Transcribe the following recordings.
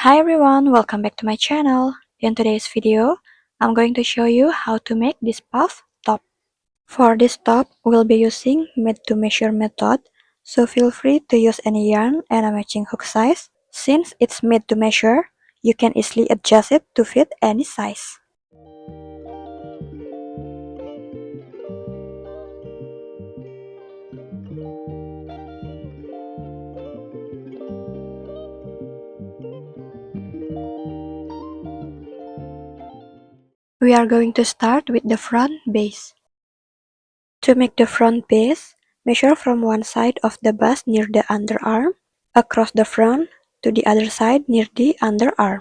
Hi everyone, welcome back to my channel. In today's video, I'm going to show you how to make this puff top. For this top, we'll be using made to measure method, so feel free to use any yarn and a matching hook size. Since it's made to measure, you can easily adjust it to fit any size. We are going to start with the front base. To make the front base, measure from one side of the bust near the underarm, across the front to the other side near the underarm.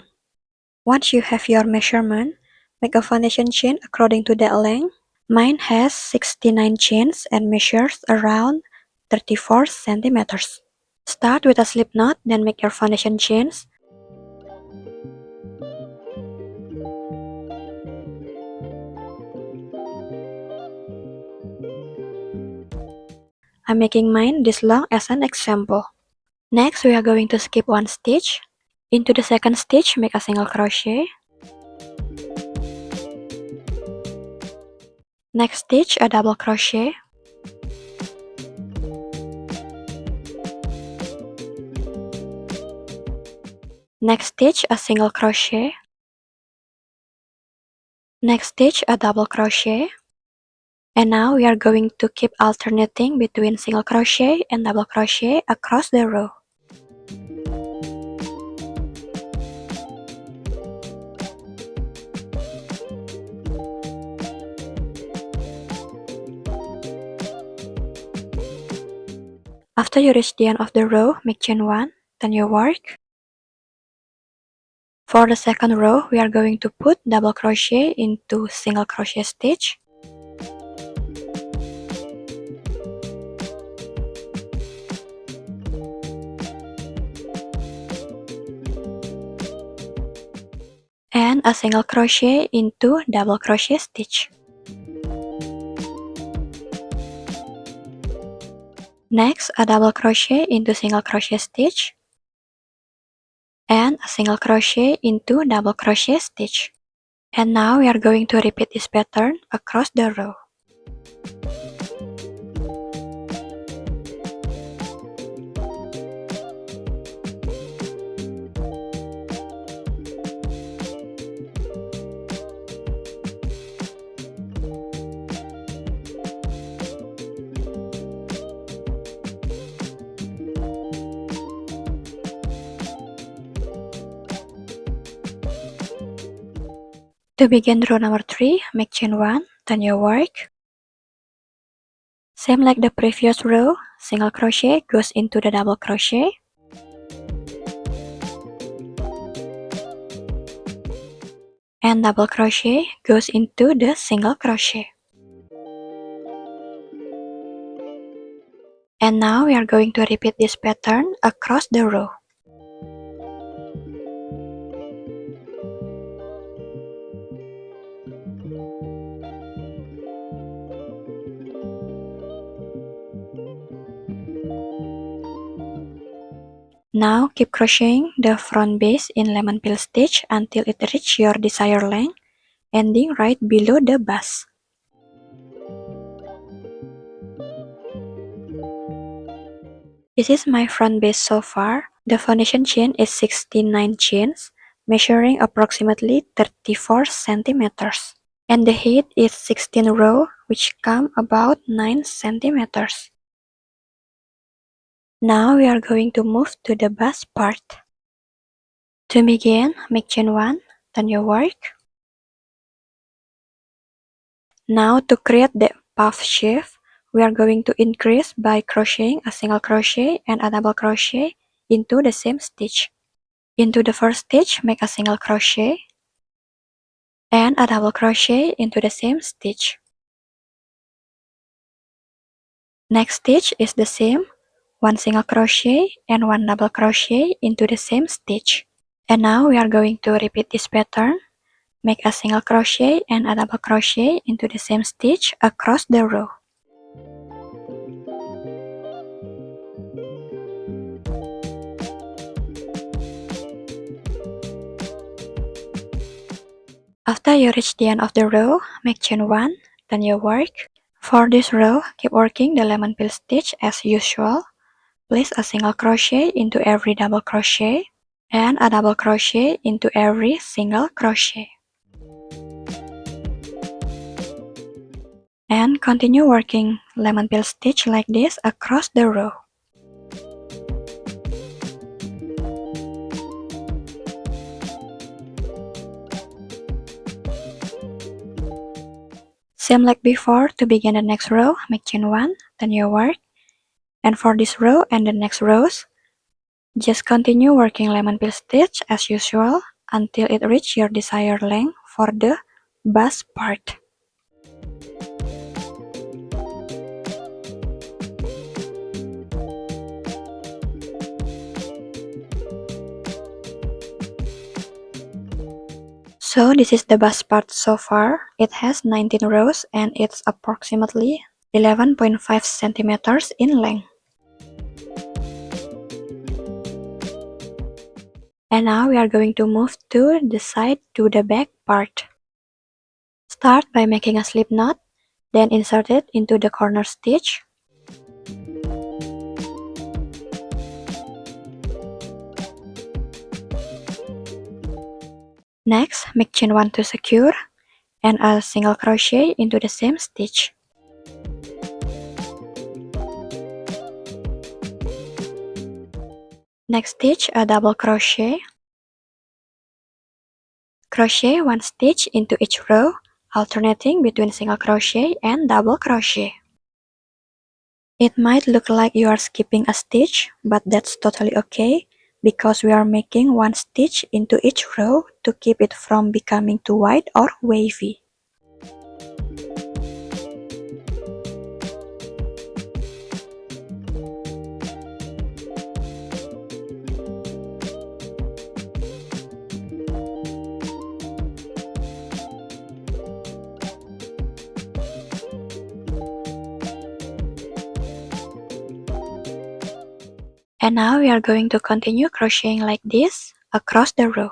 Once you have your measurement, make a foundation chain according to that length. Mine has 69 chains and measures around 34 centimeters. Start with a slip knot, then make your foundation chains. I'm making mine this long as an example. Next, we are going to skip one stitch. Into the second stitch, make a single crochet. Next stitch, a double crochet. Next stitch, a single crochet. Next stitch, a double crochet. And now we are going to keep alternating between single crochet and double crochet across the row. After you reach the end of the row, make chain 1, turn your work. For the second row, we are going to put double crochet into single crochet stitch. And a single crochet into double crochet stitch. Next, a double crochet into single crochet stitch. And a single crochet into double crochet stitch. And now we are going to repeat this pattern across the row. To begin row number 3, make chain 1, turn your work. Same like the previous row, single crochet goes into the double crochet. And double crochet goes into the single crochet. And now we are going to repeat this pattern across the row. Now keep crocheting the front base in lemon peel stitch until it reaches your desired length, ending right below the bust. This is my front base so far. The foundation chain is 69 chains, measuring approximately 34 centimeters. And the height is 16 row, which come about 9 centimeters. Now we are going to move to the bust part. To begin, make chain 1, turn your work. Now to create the puff shape, we are going to increase by crocheting a single crochet and a double crochet into the same stitch. Into the first stitch, make a single crochet and a double crochet into the same stitch. Next stitch is the same, one single crochet and one double crochet into the same stitch. And now we are going to repeat this pattern. Make a single crochet and a double crochet into the same stitch across the row. After you reach the end of the row, make chain 1, then you work. For this row, keep working the lemon peel stitch as usual. Place a single crochet into every double crochet and a double crochet into every single crochet. And continue working lemon peel stitch like this across the row. Same like before, to begin the next row, make chain 1, then you work. And for this row and the next rows, just continue working lemon peel stitch as usual until it reaches your desired length for the bust part. So this is the bust part so far. It has 19 rows and it's approximately 11.5 centimeters in length. And now we are going to move to the side to the back part. Start by making a slip knot, then insert it into the corner stitch. Next, make chain 1 to secure and a single crochet into the same stitch. Next stitch a double crochet. Crochet 1 stitch into each row, alternating between single crochet and double crochet. It might look like you are skipping a stitch, but that's totally okay, because we are making 1 stitch into each row to keep it from becoming too wide or wavy. And now we are going to continue crocheting like this across the row.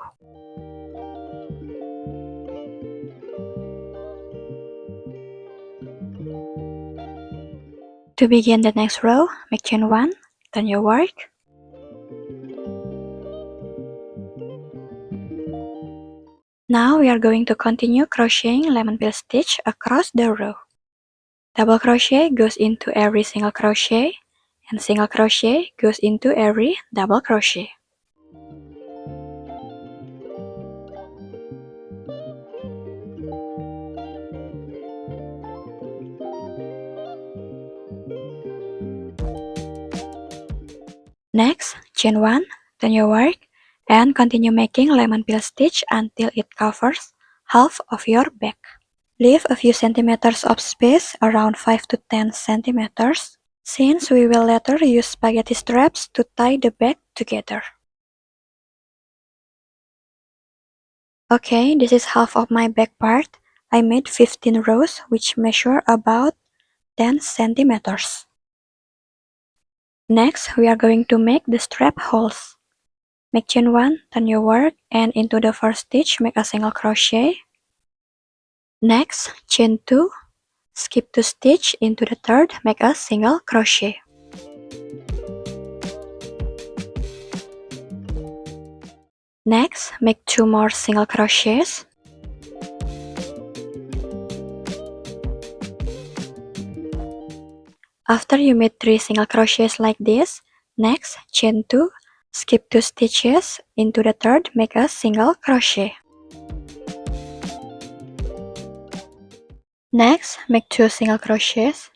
To begin the next row, make chain 1, then you work. Now we are going to continue crocheting lemon peel stitch across the row. Double crochet goes into every single crochet, and single crochet goes into every double crochet. Next, chain 1, then you work, and continue making lemon peel stitch until it covers half of your back. Leave a few centimeters of space, around 5 to 10 centimeters, since we will later use spaghetti straps to tie the back together. Okay, this is half of my back part. I made 15 rows, which measure about 10 centimeters. Next, we are going to make the strap holes. Make chain 1, turn your work, and into the first stitch, make a single crochet. Next, chain 2, skip 2 stitch, into the third, make a single crochet. Next, make 2 more single crochets. After you made 3 single crochets like this, next, chain 2, skip 2 stitches, into the third, make a single crochet. Next, make 2 single crochets.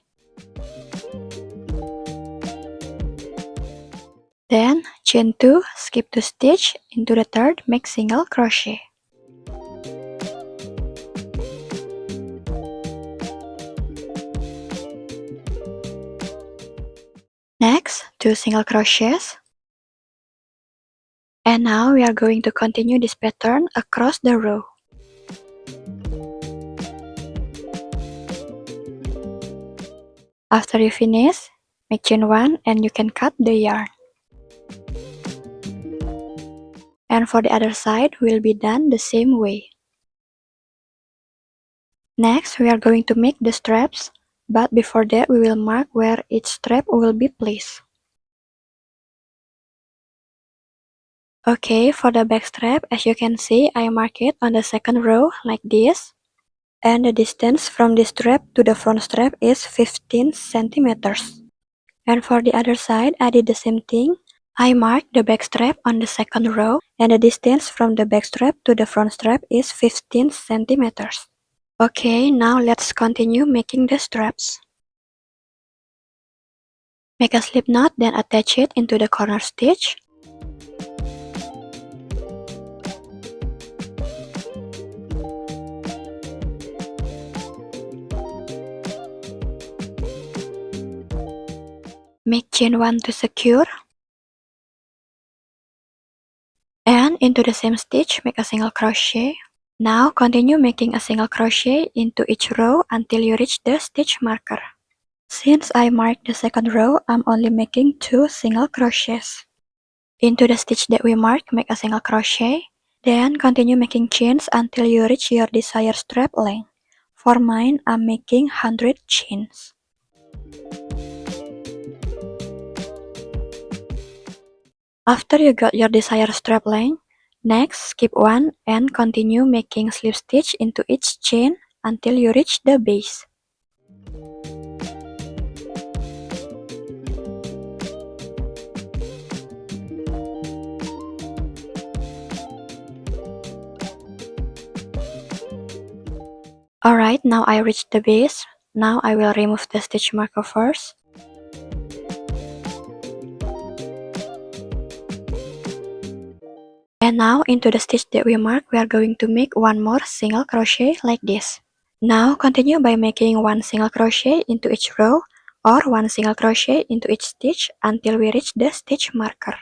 Then, chain 2, skip 2 stitch, into the third, make single crochet. Next, 2 single crochets. And now we are going to continue this pattern across the row. After you finish, make chain 1 and you can cut the yarn. And for the other side will be done the same way. Next, we are going to make the straps, but before that we will mark where each strap will be placed. Okay, for the back strap, as you can see, I mark it on the second row like this. And the distance from this strap to the front strap is 15 centimeters. And for the other side, I did the same thing. I marked the back strap on the second row, and the distance from the back strap to the front strap is 15 centimeters. Okay, now let's continue making the straps. Make a slip knot, then attach it into the corner stitch. Make chain 1 to secure. And into the same stitch, make a single crochet. Now continue making a single crochet into each row until you reach the stitch marker. Since I marked the second row, I'm only making 2 single crochets. Into the stitch that we marked, make a single crochet. Then continue making chains until you reach your desired strap length. For mine, I'm making 100 chains. After you got your desired strap length, next skip one and continue making slip stitch into each chain until you reach the base. Alright, now I reached the base. Now I will remove the stitch marker first. And now into the stitch that we marked, we are going to make one more single crochet like this. Now continue by making one single crochet into each row or one single crochet into each stitch until we reach the stitch marker.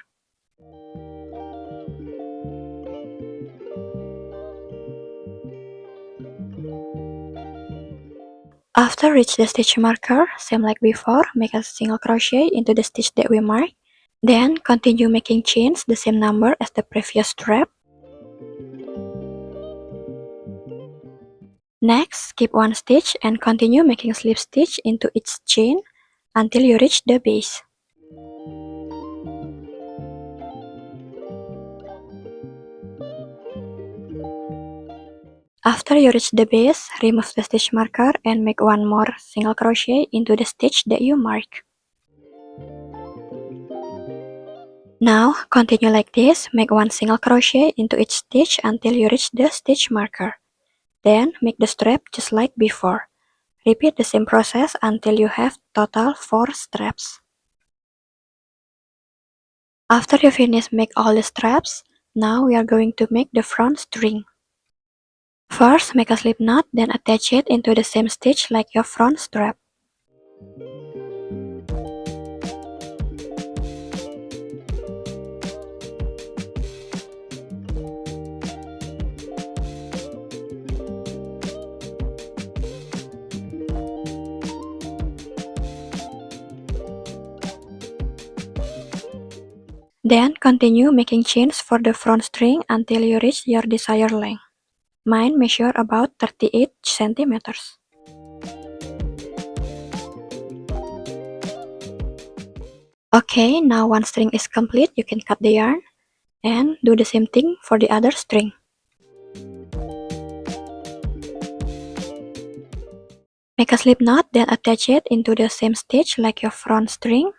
After reach the stitch marker, same like before, make a single crochet into the stitch that we marked. Then continue making chains the same number as the previous strap. Next, skip one stitch and continue making slip stitch into each chain until you reach the base. After you reach the base, remove the stitch marker and make one more single crochet into the stitch that you mark. Now, continue like this, make one single crochet into each stitch until you reach the stitch marker. Then, make the strap just like before. Repeat the same process until you have total 4 straps. After you finish make all the straps, now we are going to make the front string. First, make a slip knot, then attach it into the same stitch like your front strap. Then continue making chains for the front string until you reach your desired length. Mine measure about 38 centimeters. Okay, now one string is complete, you can cut the yarn and do the same thing for the other string. Make a slip knot, then attach it into the same stitch like your front string.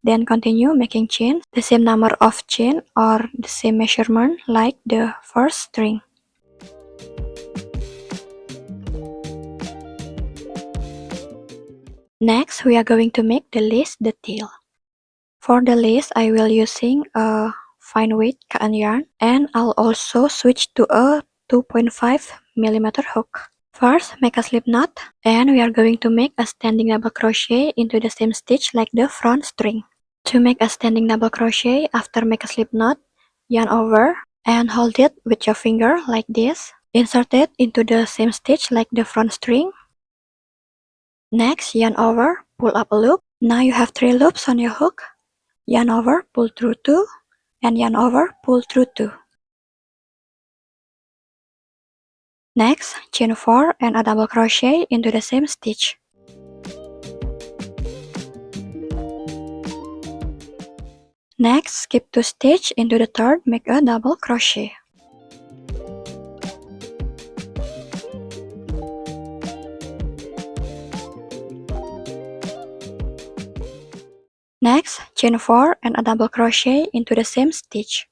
Then continue making chains, the same number of chain or the same measurement like the first string. Next, we are going to make the lace detail. For the lace, I will using a fine weight cotton yarn and I'll also switch to a 2.5mm hook. First, make a slip knot and we are going to make a standing double crochet into the same stitch like the front string. To make a standing double crochet, after make a slip knot, yarn over and hold it with your finger like this. Insert it into the same stitch like the front string. Next, yarn over, pull up a loop. Now you have 3 loops on your hook. Yarn over, pull through 2, and yarn over, pull through 2. Next, chain 4 and a double crochet into the same stitch. Next, skip 2 stitches into the third, make a double crochet. Next, chain 4 and a double crochet into the same stitch.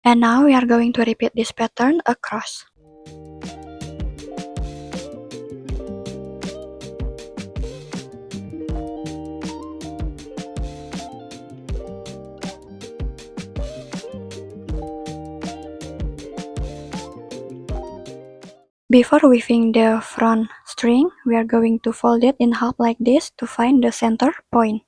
And now we are going to repeat this pattern across. Before weaving the front string, we are going to fold it in half like this to find the center point.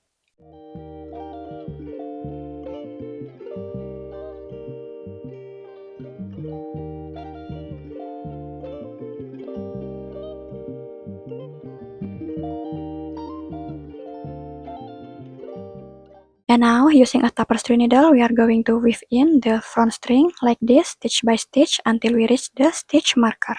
And now, using a tapestry needle, we are going to weave in the front string like this, stitch by stitch, until we reach the stitch marker.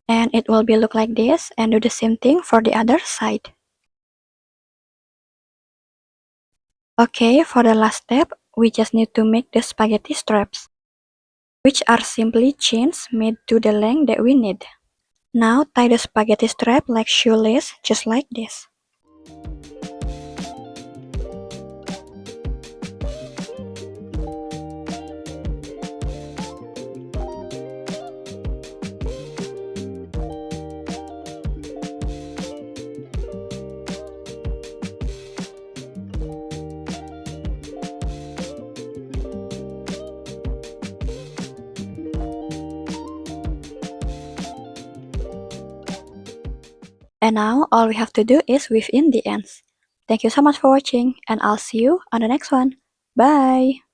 And it will be look like this, and do the same thing for the other side. Okay, for the last step, we just need to make the spaghetti straps, which are simply chains made to the length that we need. Now tie the spaghetti strap like shoelace, just like this. And now all we have to do is weave in the ends. Thank you so much for watching, and I'll see you on the next one. Bye!